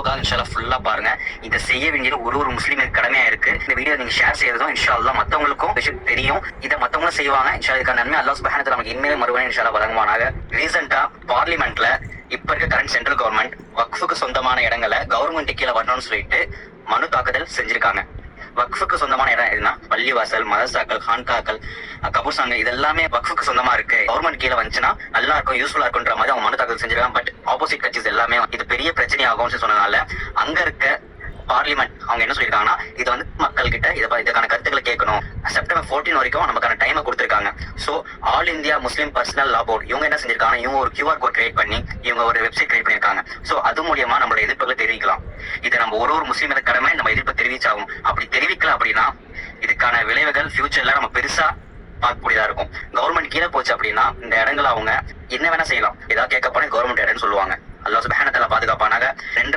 வீடியோக்காக இன்ஷால்லா ஃபுல்லா பாருங்க. இதை செய்ய வேண்டியது ஒரு முஸ்லீமுக்கு கடமையா இருக்கு. இந்த வீடியோ நீங்க ஷேர் செய்யறதும் இன்ஷால்லா மத்தவங்களுக்கும் விஷயம் தெரியும். இதை மத்தவங்களும் செய்வாங்க. இன்ஷா இதுக்கான நன்மை அல்லாஹ் சுப்ஹானஹு வ தஆலா நமக்கு இனிமேல் மறுபடியும் இன்ஷால்லா வழங்குவானாக. ரீசெண்டா பார்லிமெண்ட்ல இப்ப இருக்க கரண்ட் சென்ட்ரல் கவர்மெண்ட் வக்ஃபுக்கு சொந்தமான இடங்களை கவர்மெண்ட் கீழே வரணும்னு சொல்லிட்டு மனு தாக்குதல் செஞ்சிருக்காங்க. வக்ஃபுக்கு சொந்தமான இடம் எதுனா பள்ளிவாசல், மதரசாக்கள், ஹான்காக்கள், கபூர்சாங்க இதெல்லாமே வக்ஃபுக்கு சொந்தமா இருக்கு. கவர்மெண்ட் கீழே வந்துச்சுன்னா நல்லா இருக்கும், யூஸ்ஃபுல்லா இருக்குன்ற மாதிரி அவங்க மனு தாக்கல் செஞ்சிருக்காங்க. பட் ஆப்போசிட் கட்சிஸ் எல்லாமே இது பெரிய பிரச்சனை ஆகும்னு சொன்னதால அங்க இருக்க பார்லிமெண்ட் அவங்க என்ன சொல்லிருக்காங்கன்னா, இது வந்து மக்கள் கிட்ட இதுக்கான கருத்துக்களை கேட்கணும். செப்டம்பர் 14 வரைக்கும் நமக்கான டைமை கொடுத்திருக்காங்க. சோ ஆல் இந்தியா முஸ்லீம் பர்சனல் லா போர்டு இவங்க என்ன செஞ்சிருக்காங்க, இவங்க ஒரு QR கோட் கிரியேட் பண்ணி இவங்க ஒரு வெப்சைட் கிரியேட் பண்ணிருக்காங்க. சோ அது மூலியமா நம்மளோட எதிர்ப்புகளை தெரிவிக்கலாம். இதை நம்ம ஒரு முஸ்லீம் கடமை நம்ம எதிர்ப்பு தெரிவிச்சாகும். அப்படி தெரிவிக்கல அப்படின்னா இதுக்கான விளைவுகள் ஃபியூச்சர்ல நம்ம பெருசா பார்க்கக்கூடியதா இருக்கும். கவர்மெண்ட் கீழே போச்சு அப்படின்னா இந்த இடங்களை அவங்க என்ன வேணா செய்யலாம். ஏதாவது கேட்க போனா கவர்மெண்ட் இடம்னு சொல்லுவாங்க. அல்லாஹ் சுப்ஹானஹு வ தஆலா பாதுகாப்பானாக. 2